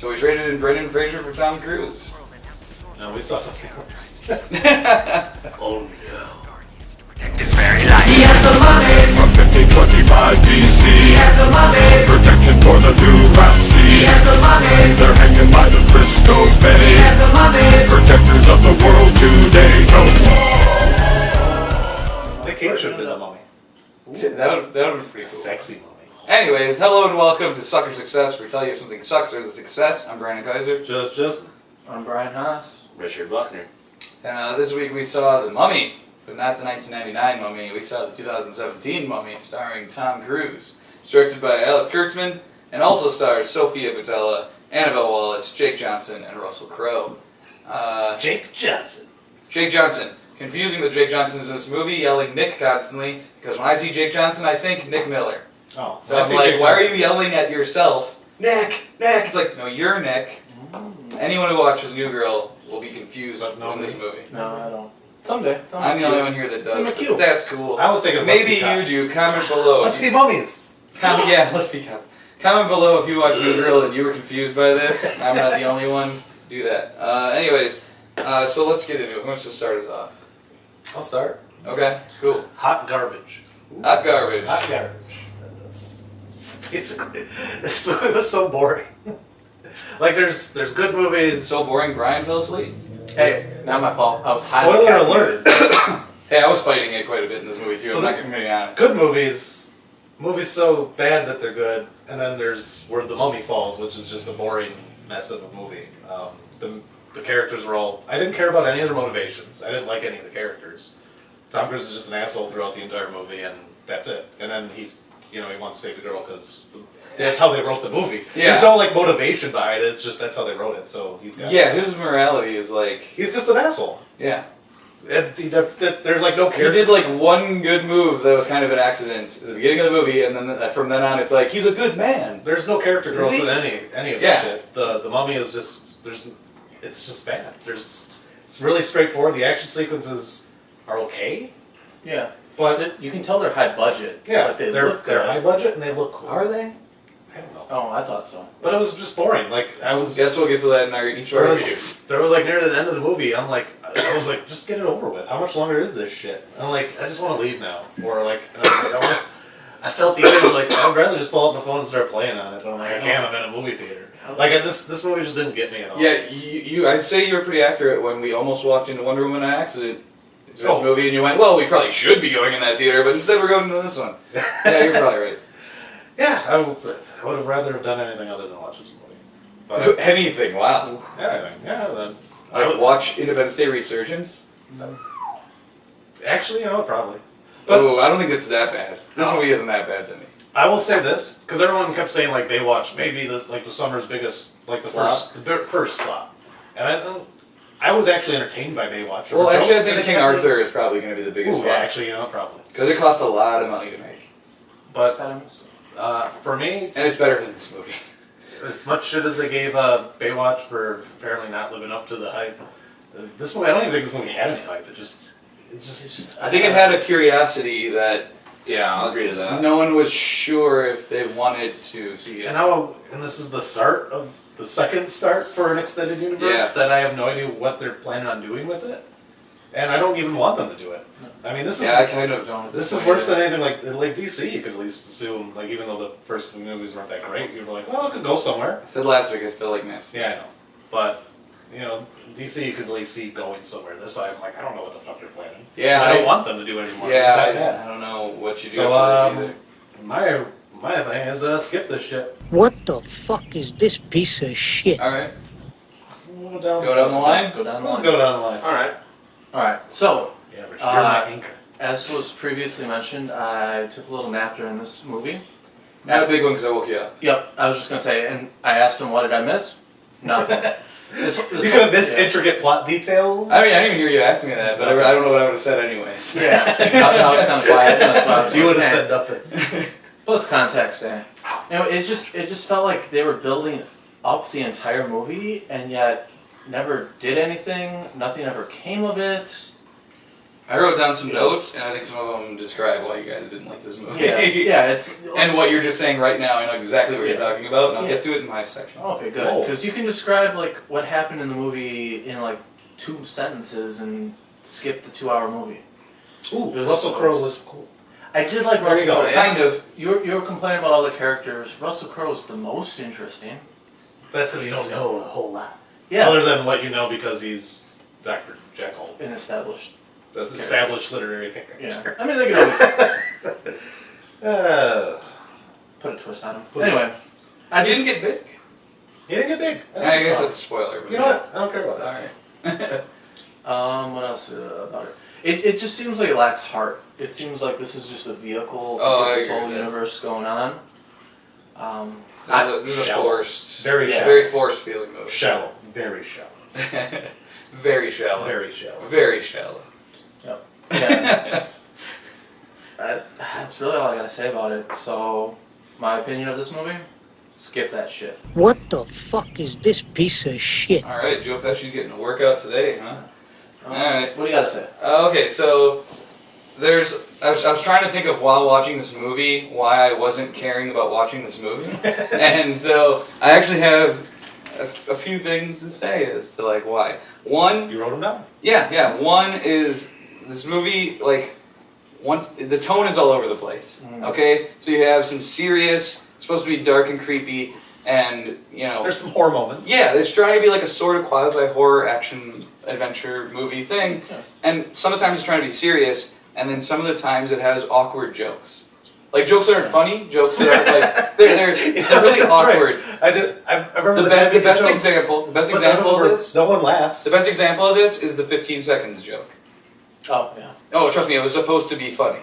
So we traded in Brendan Fraser for Tom Cruise. No, we saw something else. Oh no. Protect his very life. He has the money. From 1525 BC. He has the money. Protection for the new Ramses. He has the money. They're hanging by the Frisco Bay. He has the money. Protectors of the world today. No Nick Cage should have been the mummy. That would be pretty cool. Sexy mummy. Anyways, hello and welcome to Sucker Success, where we tell you if something sucks or is a success. I'm Brandon Kaiser. Just. I'm Brian Haas. Richard Buckner. And this week we saw The Mummy, but not the 1999 Mummy. We saw the 2017 Mummy, starring Tom Cruise. It's directed by Alex Kurtzman, and also stars Sophia Boutella, Annabelle Wallis, Jake Johnson, and Russell Crowe. Jake Johnson. Jake Johnson. Confusing that Jake Johnson's in this movie, yelling Nick constantly, because when I see Jake Johnson, I think Nick Miller. Oh. So I'm like, why are you yelling at yourself? Nick! Nick! It's like, no, you're Nick. Anyone who watches New Girl will be confused in this movie. No, I don't. Someday. I'm the only one here that does. It's cute. That's cool. I was thinking Maybe let's be you cops. do. Comment below. Let's be mummies. Let's be cops. Comment below if you watch New Girl and you were confused by this. I'm not the only one. Do that. Anyways, so let's get into it. Who wants to start us off? I'll start. Okay, cool. Hot garbage. Hot garbage. Hot garbage. That's basically, this movie was so boring. Like there's good movies. So boring, Brian fell asleep. Hey, not my fault. I was highly Spoiler caffeinated. alert. Hey, I was fighting it quite a bit in this movie too. So I'm not going to be honest. Good movies. Movies so bad that they're good, and then there's Where the Mummy Falls, which is just a boring mess of a movie. The characters were all. I didn't care about any of their motivations. I didn't like any of the characters. Tom Cruise is just an asshole throughout the entire movie, and that's it. And then he wants to save the girl because that's how they wrote the movie. Yeah. There's no motivation behind it. It's just that's how they wrote it. So he's got. Yeah, his morality is like. He's just an asshole. Yeah. And there's like no He character. did like one good move that was kind of an accident at the beginning of the movie, and then from then on, it's like he's a good man. There's no character growth in any of Yeah. this shit. The Mummy is just it's just bad. It's really straightforward. The action sequences are okay, Yeah. but You can tell they're high budget. yeah, Like they they're look good. high budget and they look cool. Are they? I don't know, Oh, I thought so. but it was just boring. Like I was. Guess we'll get to that in our each of our reviews. There was like near the end of the movie, I was like, just get it over with. How much longer is this shit? I'm like, I just want to leave now. Or like, and I felt the image like I'd rather just pull out my phone and start playing on it. But I'm like, I can't. I'm in a movie theater. Like this movie just didn't get me at all. Yeah, I'd say you were pretty accurate when we almost walked into Wonder Woman on accident. This movie, and you went, well, we probably should be going in that theater, but instead we're going to this one. Yeah, you're probably right. Yeah, I would have rather have done anything other than watch this movie. But Anything, wow. anything, yeah. Then I would watch Independence Day Resurgence. Actually, probably. But I don't think it's that bad. This No. movie isn't that bad to me. I will say this because everyone kept saying like Baywatch, maybe the summer's biggest, like the first flop, and I was actually entertained by Baywatch. Well, Don't actually, I say think it King had Arthur is probably going to be the biggest Ooh, one. actually, probably. Because it cost a lot of money to make. But Said I missed it. for me, And it's better than this movie. as much shit as they gave Baywatch for apparently not living up to the hype, this movie, I don't even think this movie had any hype. It's just. I think it had a curiosity that Yeah, I'll agree to that. no one was sure if they wanted to see it. And this is the start of the second start for an extended universe Yeah. that I have no idea what they're planning on doing with it, and I don't even want them to do it. I mean, this is I kind of don't. this is worse than anything like DC. You could at least assume, like, even though the first few movies weren't that great, you were like, well, it could go somewhere. I said last week I still like Nasty. Yeah, I know, but DC you could at least see going somewhere. This I'm like, I don't know what the fuck they're planning. Yeah, I don't want them to do anymore. Yeah, It's that I don't know what you do So, after this either. my thing is skip this shit. What the fuck is this piece of shit? Alright, Go go down the line. Go down the Let's line. go down the line. All right. All right. So, Yeah, Rich, you're my anchor. as was previously mentioned, I took a little nap during this movie. Not a big one because I woke you up. Yep. I was just gonna say, and I asked him, what did I miss? Nothing. This You could have missed intricate plot details. I mean, I didn't even hear you asking me that, but I don't know what I would have said anyways. Yeah. I was kind of quiet. That's why I was You like, would have "Eh." said nothing. Plus context, it just felt like they were building up the entire movie and yet never did anything. Nothing ever came of it. I wrote down some notes, and I think some of them describe why you guys didn't like this movie. Yeah, it's... And what you're just saying right now, I know exactly what you're Yeah. talking about, and I'll Yeah. get to it in my section. Okay, good. Oh. Because you can describe like what happened in the movie in like 2 sentences and skip the 2-hour movie. Ooh, It was Russell so Crowe nice. was cool. I did like There Russell you go. Crowe. Kind of. You're complaining about all the characters. Russell Crowe's the most interesting. That's because you don't know a whole lot. Yeah. Other than what you know because he's Dr. Jekyll. An established. That's an established literary character. Yeah. I mean, they could always put a twist on him. Anyway, I didn't get big. He didn't get big. I guess that's a spoiler. But You know what? I don't care about that. Sorry. What else about it? It just seems like it lacks heart. It seems like this is just a vehicle to Oh, get I this agree whole with that. universe going on. This is a Shallow. forced, Very Yeah. shallow. very forced feeling movie. Shallow. Very shallow. Very shallow. Very shallow. Very shallow. Yep. Yeah. That's really all I gotta say about it. So, my opinion of this movie: skip that shit. What the fuck is this piece of shit? All right, Joe Pesci's getting a workout today, huh? Alright. What do you gotta say? Okay, so I was trying to think of while watching this movie why I wasn't caring about watching this movie, and so I actually have a few things to say as to like why. One, You wrote him down? yeah. One is this movie like the tone is all over the place. Okay, so you have some serious, supposed to be dark and creepy, and you know There's some horror moments. yeah, it's trying to be like a sort of quasi horror action adventure movie thing, and sometimes it's trying to be serious, and then some of the times it has awkward jokes, like jokes that aren't funny, jokes that aren't like they're really That's awkward. Right. I remember The guy best making jokes, example, the best but none example of them were- this, No one laughs. the best example of this is the 15 seconds joke. Oh yeah. Oh, trust me, it was supposed to be funny.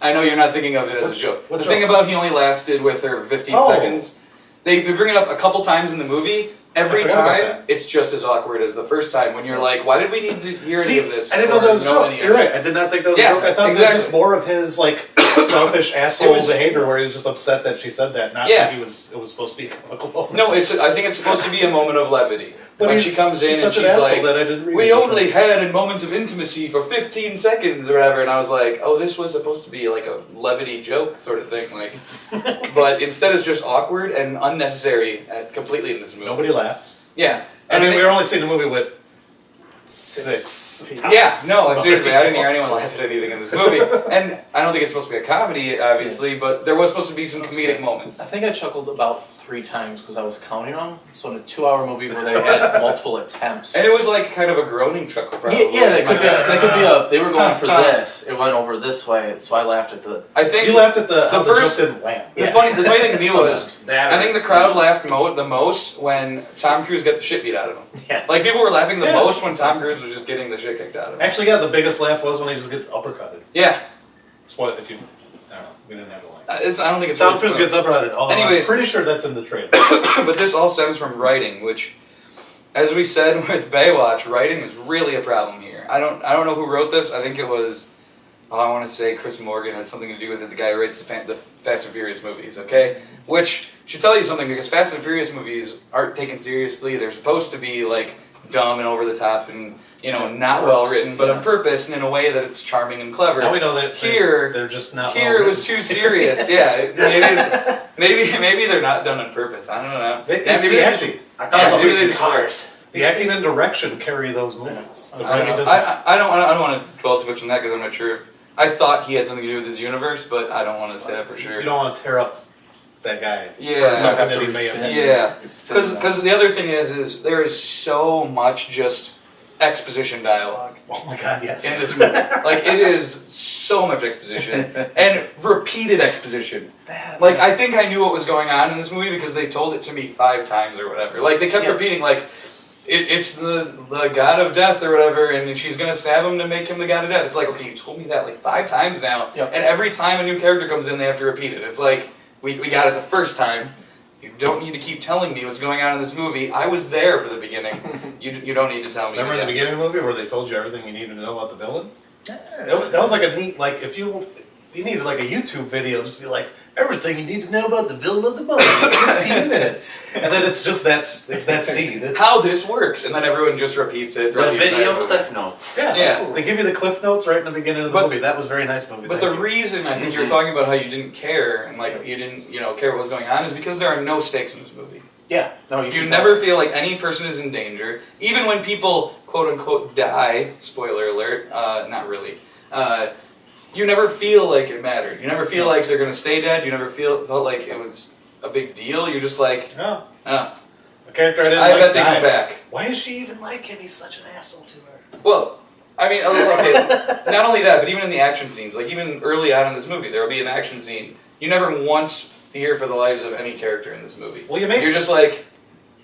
I know you're not thinking of it as What- a joke. what The joke? thing about he only lasted with her 15 Oh. seconds, they bring it up a couple times in the movie. Every I forgot about time, that. it's just as awkward as the first time when you're like, why did we need to hear See, any of this? I didn't know or that was a know joke. any of You're it? right. I did not think that was Yeah, a joke. I thought exactly. that was just more of his like selfish asshole It was- behavior, where he was just upset that she said that, not Yeah. that it was supposed to be a comical moment. No, I think it's supposed to be a moment of levity. But when he's- she comes in he's and such she's an asshole like, that I didn't read we it. only had a moment of intimacy for 15 seconds or whatever, and I was like, oh, this was supposed to be like a levity joke sort of thing, like, but instead it's just awkward and unnecessary completely in this movie. Nobody laughs. Yeah. I mean, think- we were only seeing the movie with six. Yeah, tops. no, seriously, I didn't hear anyone laugh at anything in this movie. And I don't think it's supposed to be a comedy, obviously, but there was supposed to be some comedic moments. I think I chuckled about 3 times because I was counting them. So in a 2-hour movie where they had multiple attempts. And it was like kind of a groaning chuckle, probably. Yeah, they is my could be. guess. They could be a. They were going for this. It went over this way, so I laughed at the. I think You laughed at the how the first- joke didn't land. the funny thing to me was, Sometimes. That I think the crowd laughed the most when Tom Cruise got the shit beat out of him. Yeah. Like people were laughing the Yeah. most when Tom Cruise was just getting the shit kicked out of him. Actually, yeah, the biggest laugh was when he just gets uppercutted. Yeah, Spoil if you. I don't know. We didn't have the line. I don't think it's Tom really Cruise gets uppercutted. Although Anyways. I'm pretty sure that's in the trailer. but this all stems from writing, which, as we said with Baywatch, writing is really a problem here. I don't know who wrote this. I think it was, I want to say Chris Morgan had something to do with it. The guy who writes the Fast and Furious movies. Okay, which should tell you something because Fast and Furious movies aren't taken seriously. They're supposed to be like dumb and over the top and not well written, but on purpose and in a way that it's charming and clever. Now we know that they're just not. Here it was too serious. Yeah, maybe they're not done on purpose. I don't know. It's Yeah, maybe the they just- acting. I thought Yeah, about maybe racing they just cars. The acting and direction carry those movies. The I writing know. doesn't. I don't want to dwell too much on that because I'm not sure if I thought he had something to do with his universe, but I don't want to say that for sure. You don't want to tear up that guy. Yeah. For something Have that to he may have rescind. done. Yeah, Rescind because the other thing is there is so much just exposition dialogue Oh my god, yes. in this movie. Like it is so much exposition and repeated exposition. Like I think I knew what was going on in this movie because they told it to me 5 times or whatever. Like they kept repeating like it's the god of death or whatever, and she's gonna stab him to make him the god of death. It's like okay, you told me that like 5 times now, Yep. and every time a new character comes in, they have to repeat it. It's like we got it the first time. You don't need to keep telling me what's going on in this movie. I was there for the beginning. You don't need to tell me. Remember in the again. beginning of the movie where they told you everything you needed to know about the villain? That was like a neat, like if you needed like a YouTube video, just be like, everything you need to know about the villain of the mummy in 15 minutes. And then it's just that scene. It's, How this works, and then everyone just repeats it. throughout The the entire video movie. cliff notes. Yeah. They give you the cliff notes right in the beginning of the But- movie. That was very nice movie. But Thank the you. reason I think you were talking about how you didn't care and like you didn't care what was going on is because there are no stakes in this movie. Yeah. No, You never feel like any person is in danger, even when people quote unquote die. Spoiler alert. Not really. You never feel like it mattered. You never feel like they're gonna stay dead. You never felt like it was a big deal. You're just like, Oh. oh. A character I didn't I like bet they died. come back. Why does she even like him? He's such an asshole to her. Well, I mean, okay, not only that, but even in the action scenes, like even early on in this movie, there will be an action scene. You never once fear for the lives of any character in this movie. Well, You're just like,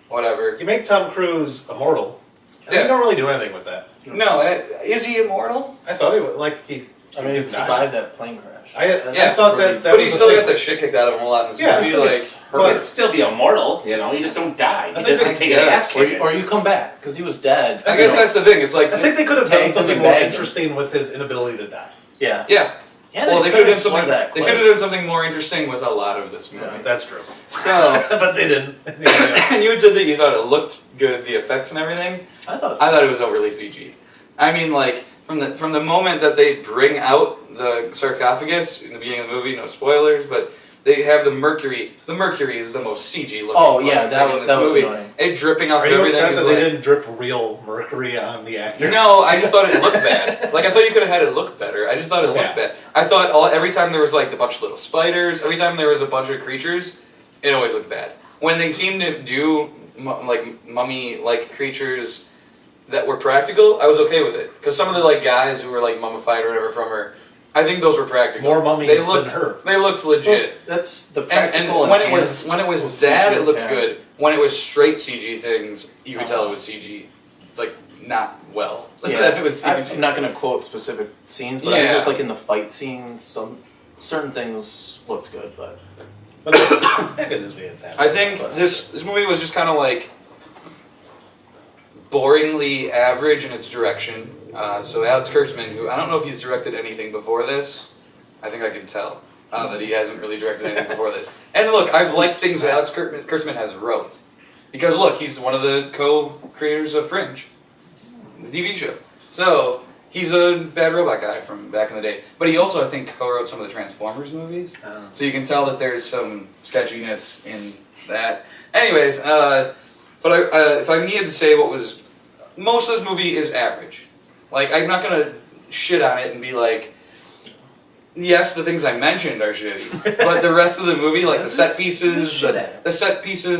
whatever. You make Tom Cruise immortal, and Yeah. you don't really do anything with that. No, is he immortal? I thought he would, like, he I mean, didn't he die. survived that plane crash. I thought that But he was still the got thing. the shit kicked out of him a lot in this Yeah, movie. still Like, gets He hurt. could still be immortal, you know. You just don't die. He think doesn't they- take an ass Or kicking. you come back because he was dead. I guess that's the thing. It's like, I think they could have Tagged done him something and more bagged him. interesting with his inability to die. Yeah. yeah. Yeah. Well, they could have done explored something. that They clip. could have done something more interesting with a lot of this movie. Yeah. That's true. So, But they didn't. Yeah. and you had said that you thought it looked good, the effects and everything. I thought. So. I thought it was overly CG. I mean, like from the moment that they bring out the sarcophagus in the beginning of the movie, no spoilers, but they have the mercury. The mercury is the most CG looking. Oh, yeah, fucking that thing in was- this that was movie. annoying. It dripping off Are you everything. upset is that like, they didn't drip real mercury on the actors? No, I just thought it looked bad. Like I thought you could have had it look better. I just thought it looked Yeah. bad. I thought every time there was like a bunch of little spiders, every time there was a bunch of creatures, it always looked bad. When they seemed to do like mummy-like creatures that were practical, I was okay with it because some of the like guys who were like mummified or whatever from her, I think those were practical. More mummy they than looked, her. They looked legit. That's the And practical. when it enhanced was that, CG, it looked yeah. good. When it was straight CG things, you could tell it was CG, like not well. Yeah. It was CG. I'm not gonna quote specific scenes, but I Yeah. think it was like in the fight scenes, some certain things looked good, but But it is what it's happening. I think this movie was just kind of like boringly average in its direction. So Alex Kurtzman, who I don't know if he's directed anything before this, I think I can tell that he hasn't really directed anything before this. And look, I've liked things that Alex Kurtzman has wrote. Because look, he's one of the co-creators of Fringe, the TV show. So he's a bad robot guy from back in the day. But he also, I think, co-wrote some of the Transformers movies. So you can tell that there's some sketchiness in that. Anyways, but if I needed to say what was... Most of this movie is average. Like, I'm not going to shit on it and be like, yes, the things I mentioned are shitty. But the rest of the movie, like the set pieces,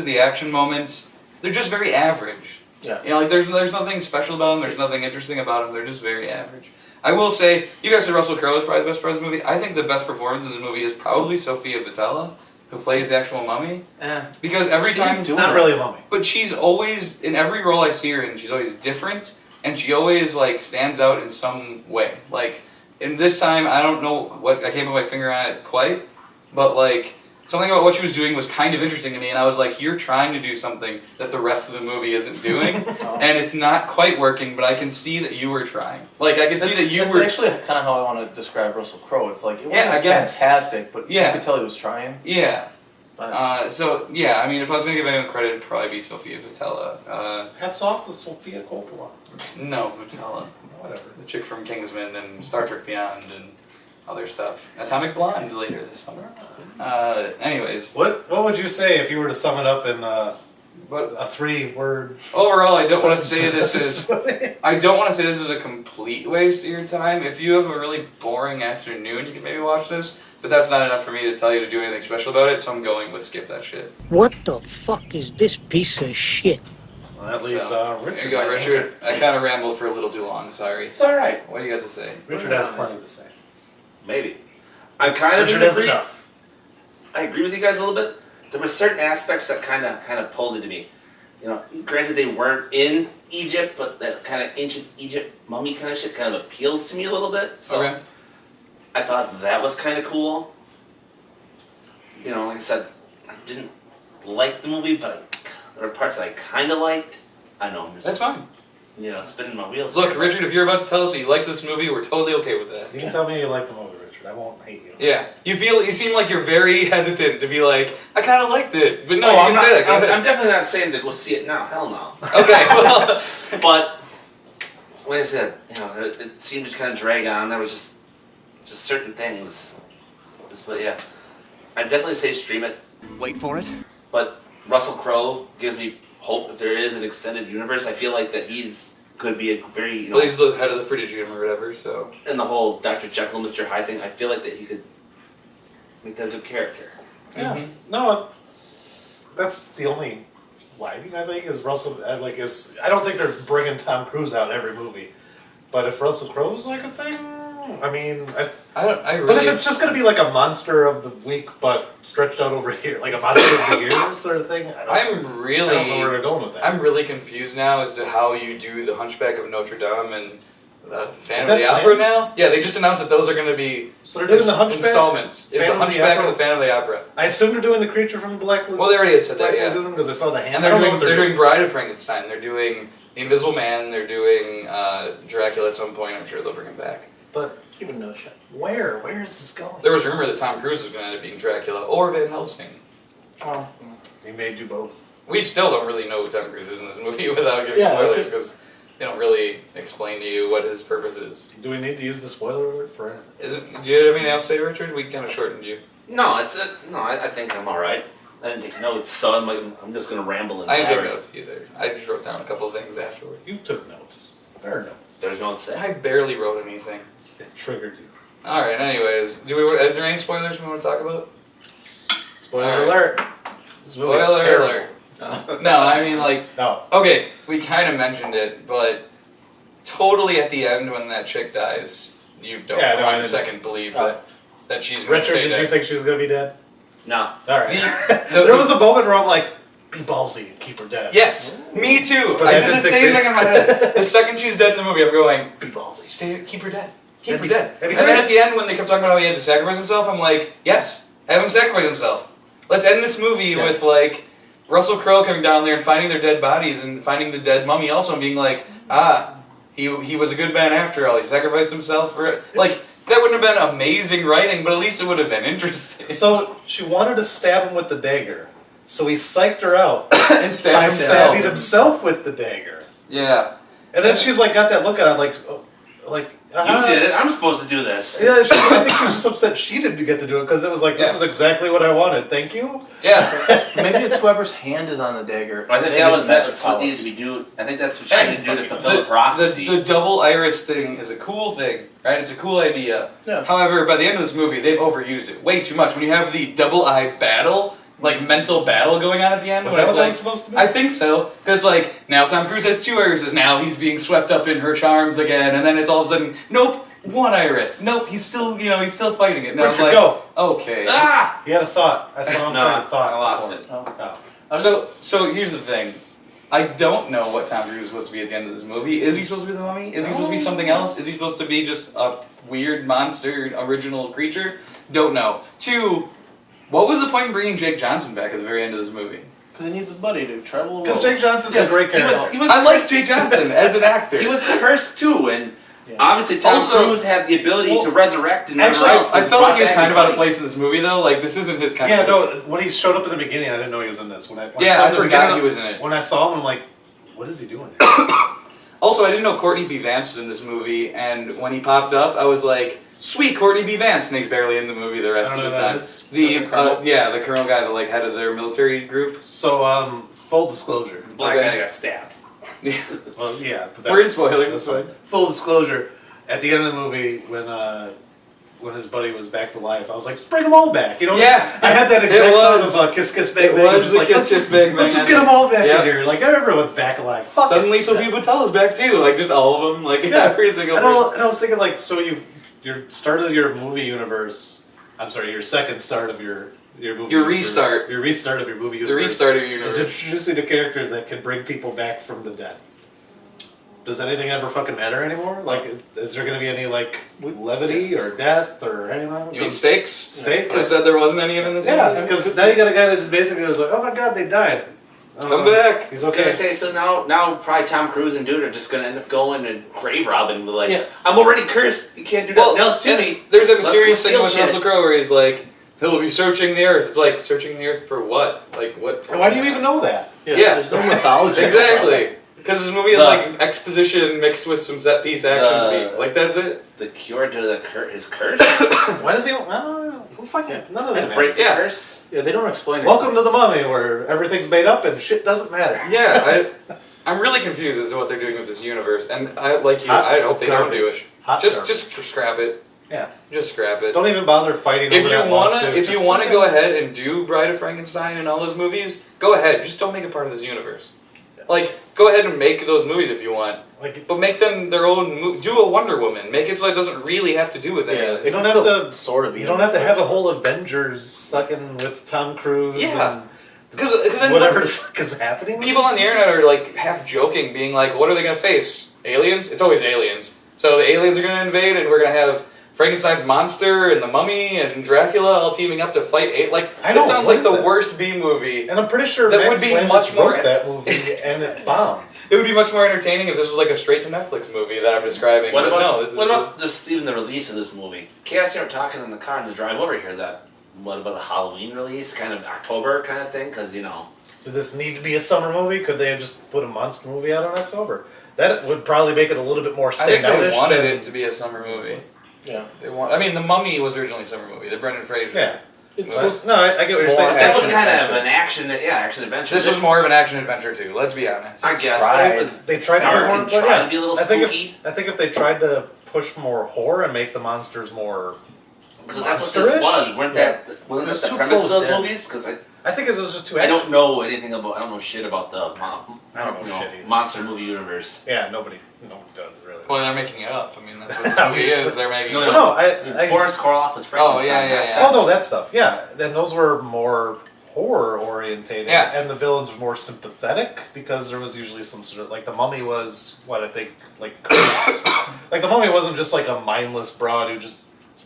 the action moments, they're just very average. yeah. You know, like there's nothing special about them. There's nothing interesting about them. They're just very average. I will say, you guys said Russell Crowe is probably the best part of the movie. I think the best performance in this movie is probably Sofia Boutella, who plays the actual mummy. Because every time, Not really a mummy. but she's always in every role I see her in. She's always different, and she always like stands out in some way. Like in this time, I don't know what I can't put my finger on it quite, but like. Something about what she was doing was kind of interesting to me, and I was like, you're trying to do something that the rest of the movie isn't doing, and it's not quite working, but I can see that you were trying. Like, I can see that you That's were... actually kind of how I want to describe Russell Crowe. It's like, it Yeah, wasn't I guess. fantastic, but Yeah. you could tell he was trying. Yeah. But So, yeah, I mean, if I was going to give anyone credit, it'd probably be Sofia Boutella. Hats off to Sofia Coppola. No, Boutella. Whatever. The chick from Kingsman and Star Trek Beyond and other stuff. Atomic Blonde later this summer. Anyways. What would you say if you were to sum it up in But a 3-word? overall, I don't want to say this is... is. I don't want to say this is a complete waste of your time. If you have a really boring afternoon, you can maybe watch this. But that's not enough for me to tell you to do anything special about it, so I'm going with skip that shit. What the fuck is this piece of shit? Well, that leaves So, Richard. There you go, Richard. I kind of rambled for a little too long, sorry. It's alright. What do you got to say? Richard has plenty to say. Maybe. I'm kind of Richard in has agree. enough. I agree with you guys a little bit. There were certain aspects that kind of pulled into me. You know, granted they weren't in Egypt, but that kind of ancient Egypt mummy kind of shit kind of appeals to me a little bit. So Okay. I thought that was kind of cool. You know, like I said, I didn't like the movie, but there were parts that I kind of liked. I know I'm just, That's fine. you know, spinning my wheels. Look, here. Richard, if you're about to tell us that you liked this movie, we're totally okay with that. You can tell me you like the movie, Richard. Richard. I won't hate you. Yeah, you seem like you're very hesitant to be like, I kind of liked it, but no, you I'm can say that. Go ahead. I'm definitely not saying to go see it now. Hell no. Okay, well, But like I said, it seemed to kind of drag on. There was just certain things. But yeah, I'd definitely say stream it. Wait for it. But Russell Crowe gives me hope if there is an extended universe. I feel like that could be a very well, he's the head of the Prodigium or whatever, so. and the whole Dr. Jekyll, Mr. Hyde thing. I feel like that he could make that a good character. Yeah. Mhm. No, that's the only lighting I think is Russell. I don't think they're bringing Tom Cruise out in every movie, but if Russell Crowe's like a thing, I mean, I really. but if it's just gonna be like a monster of the week, but stretched out over here, like a monster of the year sort of thing, I don't know where they're going with that. I'm really confused now as to how you do the Hunchback of Notre Dame and Phantom Is of that the Opera planned? now. Yeah, they just announced that those are going to be So they're doing the Hunchback, installments. It's the Phantom of the Hunchback Opera? and the Phantom of the Opera. I assume they're doing the creature from Black Lagoon. Well, they already had said that, Black yeah. Lagoon because I saw the hand. And I don't know they're what doing Bride of Frankenstein. They're doing The Invisible Man. They're doing Dracula at some point. I'm sure they'll bring him back. But Even no shit. where is this going? There was rumor that Tom Cruise was going to end up being Dracula or Van Helsing. Oh. He may do both. We still don't really know who Tom Cruise is in this movie without giving Yeah, spoilers okay. because they don't really explain to you what his purpose is. Do we need to use the spoiler alert for anything? Do you have anything else to say, Richard? We kind of shortened you. No, I think I'm all right. I didn't take notes, so I'm just gonna ramble and I didn't take blabber. notes either. I just wrote down a couple of things afterward. You took notes. There are notes. There's no say. I barely wrote anything. It triggered you. All right. Anyways, is there any spoilers we want to talk about? Spoiler All right. alert. This movie's Spoiler terrible. alert. No, I mean like. No. Okay, we kind of mentioned it, but totally at the end when that chick dies, you don't Yeah, for no, I one didn't. second believe that she's going to Richard, stay did dead. you think she was gonna be dead? No. Alright. The- There was a moment where I'm like, be ballsy and keep her dead. Yes, me too. But I I did the didn't think same they- thing in my head. The second she's dead in the movie, I'm going, Be ballsy. keep her dead. Keep her That'd be- dead. that'd be And then great. at the end, when they kept talking about how he had to sacrifice himself, I'm like, yes, have him sacrifice himself. Let's end this movie with like Russell Crowe coming down there and finding their dead bodies and finding the dead mummy also and being like, he was a good man after all. He sacrificed himself for it. Like, that wouldn't have been amazing writing, but at least it would have been interesting. So she wanted to stab him with the dagger. So he psyched her out and by stabbed stabbing himself. himself with the dagger. Yeah. And then she's like, got that look at him, like, You did it. I'm supposed to do this. Yeah, I think she was just upset she didn't get to do it because it was like, this Yeah. is exactly what I wanted. Thank you. Yeah. Maybe it's whoever's hand is on the dagger. I think They that get was magic that's what needed to powers. be do. I think that's what she needed to do to fulfill the The prophecy. double iris thing is a cool thing, right? It's a cool idea. Yeah. However, by the end of this movie, they've overused it way too much. When you have the double eye battle, like mental battle going on at the end, Was when that it's what that like, was supposed to be? I think so, because it's like now Tom Cruise has two irises. Now he's being swept up in her charms again, and then it's all of a sudden, nope, one iris. Nope, he's still fighting it. And I was Richard, like, go. okay. Ah! He had a thought. I saw him No, trying to thought. I lost before. it. Oh. So here's the thing. I don't know what Tom Cruise is supposed to be at the end of this movie. Is he supposed to be the mummy? Is he supposed to be something else? Is he supposed to be just a weird monster, original creature? Don't know. 2, what was the point in bringing Jake Johnson back at the very end of this movie? Because he needs a buddy to travel the Because world. Jake Johnson's Yes, a great character. he was I like Jake Johnson as an actor. He was cursed too, and Yeah. obviously Tom Also- Cruise had the ability to resurrect and actually, rise I and felt like he was brought kind back of out of his place in this movie, though. Like, this isn't his kind Yeah, of no, when he showed up in the beginning, I didn't know he was in this. When I Yeah, saw I him in the forgot beginning, he was in it. When I saw him, I'm like, what is he doing here? Also, I didn't know Courtney B. Vance was in this movie, and when he popped up, I was like, sweet, Courtney B. Vance, and he's barely in the movie the rest I of don't the know who that time. is. The Is that the colonel? the colonel guy, the like head of their military group. So, full disclosure. Black Okay. guy got stabbed. Yeah. Well, yeah. But We're in spoilers, That's that's fine. fine. Full disclosure. At the end of the movie, when his buddy was back to life, I was like, just bring them all back. You know? Yeah. I had that It exact thought was. of Kiss Kiss Bang It Bang. I'm was just the like, Kiss let's Kiss just, Bang Bang let's just get them all back Yep. in here. Like, everyone's back alive. Fuck Suddenly, it. Sophia Botella's back too. Like, just all of them. Like, Yeah. every single And person. I was thinking, like, so your start of your movie universe. I'm sorry, your second start of your movie. Your universe- restart. Your restart of your movie The universe. restart of your Is universe. introducing a character that can bring people back from the dead. Does anything ever fucking matter anymore? Like, is there going to be any, like, levity or death or anything? You mean stakes? Steak? I said there wasn't any of in this Yeah, movie? because now you got a guy that just basically was like, oh my god, they died. Come back. He's I was gonna okay. say, so now probably Tom Cruise and dude are just gonna end up going and grave robbing. Like, Yeah. I'm already cursed. You can't do Well, nothing else to and me. there's a Let's mysterious go thing steal with shit. Russell Crowe where he's like, he'll be searching the earth. It's like, searching the earth for what? Like, what? Why do you even know that? Yeah. There's no mythology. Exactly. Because this movie is The- like exposition mixed with some set piece action The- scenes. Like, that's it. The cure to his curse. Why does he? I don't know. Who fucking? None of this To break the Yeah. curse. Yeah, they don't explain it. Welcome to the Mummy, where everything's made up and shit doesn't matter. Yeah, I'm really confused as to what they're doing with this universe. And I, like you, Hot I hope they don't do it. garbage. Hot Just garbage. scrap it. Yeah. Just scrap it. Don't even bother fighting If over you that wanna, lawsuit. if you Just wanna fucking- go ahead and do Bride of Frankenstein and all those movies, go ahead. Just don't make it part of this universe. Like, go ahead and make those movies if you want, like, but make them their own. Do a Wonder Woman. Make it so it doesn't really have to do with Yeah, anything. you don't have to. sort of. You don't have to have a whole Avengers fucking with Tom Cruise. Yeah. And Because whatever the fuck is happening. people on the internet are like half joking, being like, "What are they gonna face? Aliens? It's always aliens. So the aliens are gonna invade, and we're gonna have Frankenstein's monster and the Mummy and Dracula all teaming up to fight like I this know, sounds what like is the that? worst B movie. And I'm pretty sure That Max would be Landis much more- wrote that movie and it bombed. It would be much more entertaining if this was like a straight to Netflix movie that I'm describing. What but about no, this what is about just even the release of this movie? Chaos and I were talking in the car on the drive over here. That what about a Halloween release, kind of October kind of thing? Because Did this need to be a summer movie? Could they have just put a monster movie out in October? That would probably make it a little bit more I think they standoutish. wanted than- it to be a summer movie. Yeah. I mean, The Mummy was originally a summer movie. The Brendan Fraser. Yeah. It's What? supposed No, I get what you're More saying. that was action kind of adventure. an action adventure. This was more of an action adventure too. Let's be honest. I guess, tried. but it was They tried to dark be more, and but tried yeah. to be a little I think spooky. if they tried to push more horror and make the monsters more, So that's what this Monsterish? was. Wasn't that It the was too premise of close, those yeah. movies? Because I think it was just too. I don't know anything about. I don't know shit about the I don't know shit either. monster movie universe. Yeah, no one does really. Well, they're making it up. I mean, that's what this movie is. They're making No, it Well, up. no, I Boris Karloff was Oh, Frankenstein. yeah, yeah, That's- yeah. Oh no, that stuff. Yeah, then those were more horror orientated. Yeah. And the villains were more sympathetic because there was usually some sort of like the Mummy was what I think like cursed. Like the Mummy wasn't just like a mindless broad who just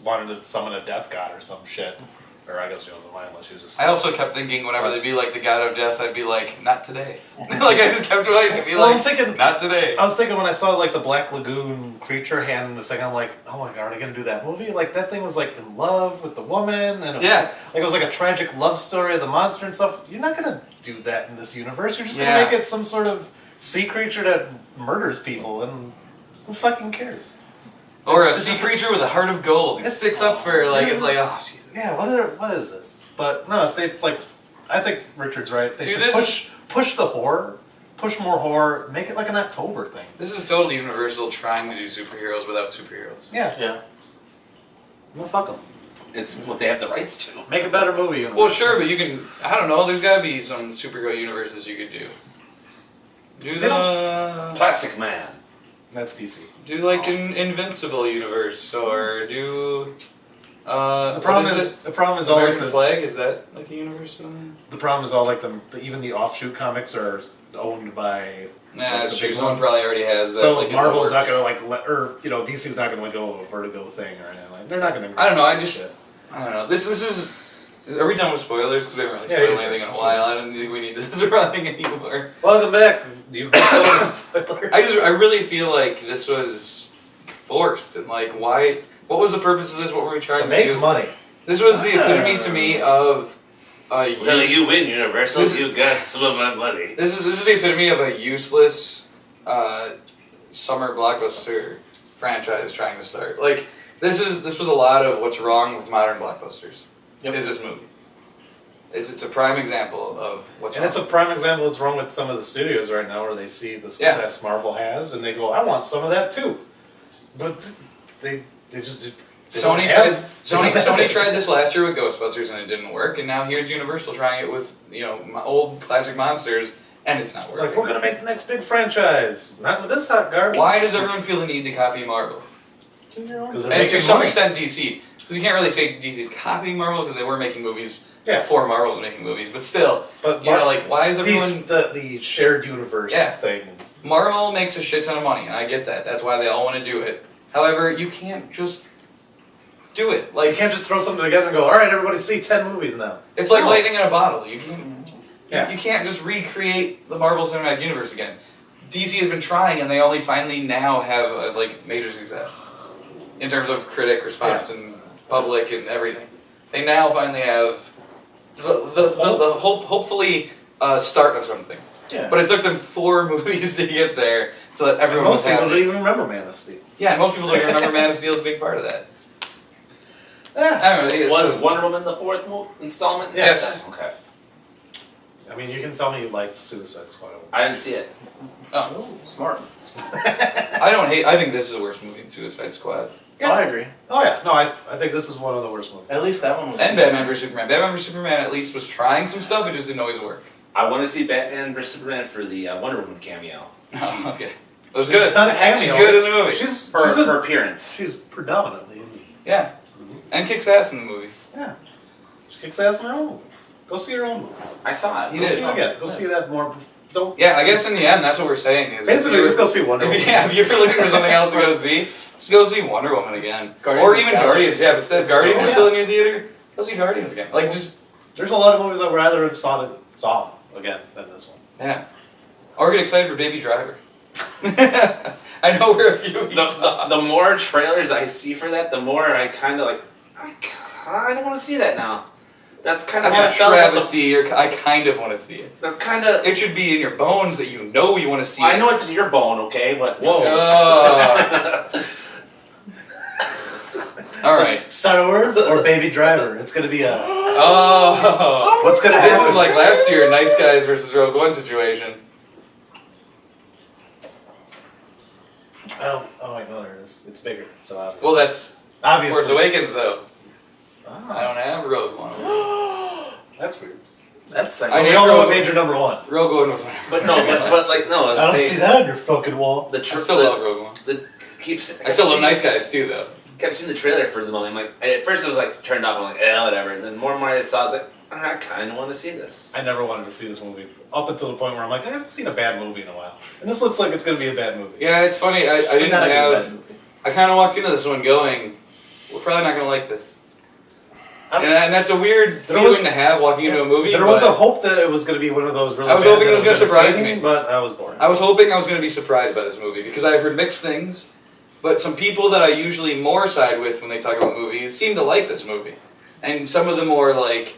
wanted to summon a death god or some shit. Or I guess she wasn't mindless. She was just. I also kept thinking whenever they'd be like the god of death, I'd be like, not today. Like I just kept waiting to be Well, like, I'm thinking. not today. I was thinking when I saw like the Black Lagoon creature hand in the thing, I'm like, oh my god, are they gonna do that movie? Like that thing was like in love with the woman, and it was, Yeah. like it was like a tragic love story of the monster and stuff. You're not gonna do that in this universe. You're just Yeah. gonna make it some sort of sea creature that murders people, and who fucking cares? Or a It's sea just- creature with a heart of gold. He sticks up for like it's like, oh Jesus. Yeah, what is this? But no, if they like, I think Richard's right. They Dude, should this push the horror, push more horror, make it like an October thing. This is totally Universal trying to do superheroes without superheroes. Yeah, Yeah. well, fuck them. It's what they have the rights to. Make a better movie. Well, sure, but you can. I don't know. There's got to be some superhero universes you could do. Do They the Plastic Man. That's DC. do like an Invincible universe or do. The problem what is the problem is all like American the Flag. Is that like a universe? the problem is all like even the offshoot comics are owned by. Nah, like, it's the true. big Someone ones. probably already has that. So like, in the Marvel's not works. gonna like let, or DC's not gonna go a Vertigo thing or anything like. They're not gonna. I don't know. I don't know. This is. Are we done with spoilers? Because we haven't really Yeah, spoiled you're anything in a done. while. I don't think we need this running anymore. Welcome back. You've been spoiled spoilers. I really feel like this was forced and like why? What was the purpose of this? What were we trying to to make do? money. This was the epitome to me of a Well, use- you win, Universal. This- You got some of my money. This is the epitome of a useless summer blockbuster franchise trying to start. Like this was a lot of what's wrong with modern blockbusters. Yep. Is this movie? It's a prime example of what's And wrong. it's a prime example of what's wrong with some of the studios right now, where they see the success Marvel has, and they go, "I want some of that too," but they just they don't Sony have- Sony tried this last year with Ghostbusters and it didn't work, and now here's Universal trying it with old classic monsters and it's not working. Like we're gonna make the next big franchise, not with this hot garbage. Why does everyone feel the need to copy Marvel? Because And to some extent DC, because you can't really say DC's copying Marvel because they were making movies before Marvel was making movies, but still, But like why is everyone? the shared universe thing? Marvel makes a shit ton of money, and I get that. That's why they all want to do it. However, you can't just do it. Like Like you can't just throw something together and go, "All right, everybody, see 10 movies now." it's like No. lightning in a bottle. You can't. Yeah. You can't just recreate the Marvel Cinematic Universe again. DC has been trying, and they only finally now have major success in terms of critic response and public and everything. They now finally have the hopefully start of something. Yeah. But it took them 4 movies to get there, so that everyone Most was people happy. don't even remember Man of Steel. Yeah, most people don't even remember Man of Steel as a big part of that. Yeah. I don't know. It's Was just- Wonder Woman the 4th installment? Yes. Okay. I mean, you can tell me you liked Suicide Squad. I didn't see it. Oh, Smart. I think this is a worse movie than Suicide Squad. Oh, I agree. Oh yeah, no, I think this is one of the worst movies. At least that one was. And Batman vs Superman. Batman vs Superman at least was trying some stuff. It just didn't always work. I want to see Batman vs Superman for the Wonder Woman cameo. Oh, okay. It was good. It's not a cameo. She's good in the movie. She's Her appearance. she's predominantly in the Yeah. And kicks ass in the movie. Yeah. She kicks ass in her own movie. Go see her own movie. I saw it. You Go did. see it again. Go see that more. Don't. Yeah, I guess in the end, that's what we're saying is Basically, if just go see Wonder Woman. if you're looking for something else to go see, just go see Wonder Woman again, Guardians or of even the Guardians. Galaxy. Yeah, but instead It's Guardians so- is still in your theater, go see Guardians again. Like just There's a lot of movies I'd rather have saw again than this one. yeah, or get excited for Baby Driver. I know we're a few weeks off. The more trailers I see for that, the more I kind of I don't want to see that now. That's kind of how I That's a felt about travesty. I kind of want to see it. That's kind of. It should be in your bones that you know you want to see it. I know it's in your bone, okay, but Whoa. All right. Star Wars or Baby Driver? It's gonna be a. Oh. What's gonna This happen? is like last year, Nice Guys versus Rogue One situation. Oh wait, no, there it is. It's bigger, so obviously. Well, that's obviously. Force Awakens, though. I Ah, don't have Rogue One. that's weird. That's I second. need We all know what Rogue- major number one. Rogue One was my. but no, but like no. I don't see that on your fucking wall. The I still love Rogue One. I still love Nice Guys too, though. Kept seeing the trailer for the moment. I'm like, at first it was like turned off. I'm like, whatever. And then more and more I saw, I was like, I kind of want to see this. I never wanted to see this movie up until the point where I'm like, I haven't seen a bad movie in a while, and this looks like it's gonna be a bad movie. Yeah, it's funny. I didn't Not a good bad have. movie. I kind of walked into this one going, we're probably not gonna like this. And that's a weird There feeling was- to have walking into a movie. There was but a hope that it was going to be one of those really. I was bad hoping that it was gonna surprise entertaining, me. but I was bored. I was hoping I was going to be surprised by this movie because I've heard mixed things, but some people that I usually more side with when they talk about movies seem to like this movie. And some of the more like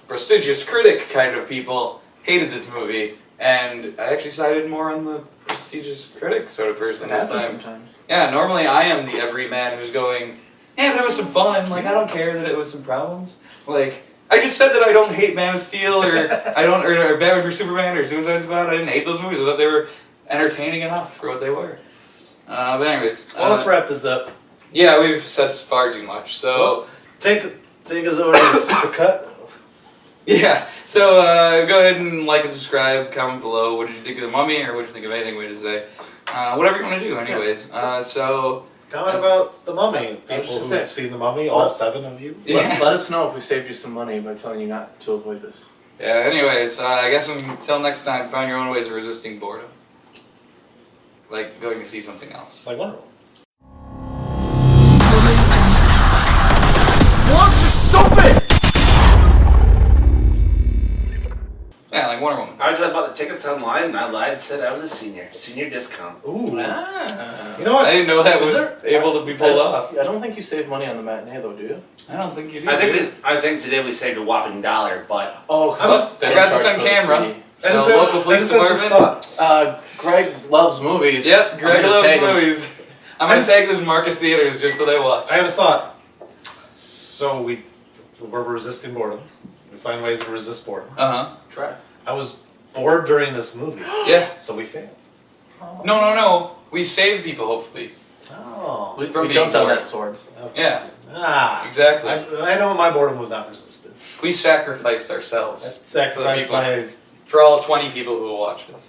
prestigious critic kind of people hated this movie, and I actually sided more on the prestigious critic sort of person It this happens time. sometimes. Yeah, normally I am the everyman who's going, yeah, but it was some fun. Like, I don't care that it was some problems. Like, I just said that I don't hate Man of Steel or or Batman vs Superman or Suicide Squad. I didn't hate those movies. I thought they were entertaining enough for what they were. But anyways, Well, let's wrap this up. yeah, we've said far too much. So Well, take us over to the super cut. yeah, so go ahead and like and subscribe. Comment below. What did you think of the Mummy, or what did you think of anything we had to say? Whatever you want to do, anyways. So Comment about the Mummy. I was People just who've saying. seen the Mummy, all 7 of you. yeah. Let us know if we saved you some money by telling you not to avoid this. Yeah, anyways, I guess until next time, find your own ways of resisting boredom. Like going to see something else. Like Wonder Woman. Yeah, like Wonder Woman. I just bought the tickets online and I lied and said I was a senior. Senior discount. Ooh. Ah. You know what? I didn't know that was Is there- able to be pulled off. I don't think you saved money on the matinee though, do you? I don't think you do. I think today we saved a whopping $1, but Oh, I got this on camera. So local police department. Greg loves movies. Yep, I'm Greg gonna loves tag him. movies. I'm gonna tag this Marcus Theaters just so they watch. I have a thought. So we're resisting boredom. We find ways to resist boredom. Uh Try. I was bored during this movie, huh. Yeah. so we failed. No. We save people, hopefully. Oh. We From jumped being on bored. that sword. Yeah, Ah. exactly. I know my boredom was not resisted. We sacrificed I ourselves sacrificed people. my for all 20 people who will watch this.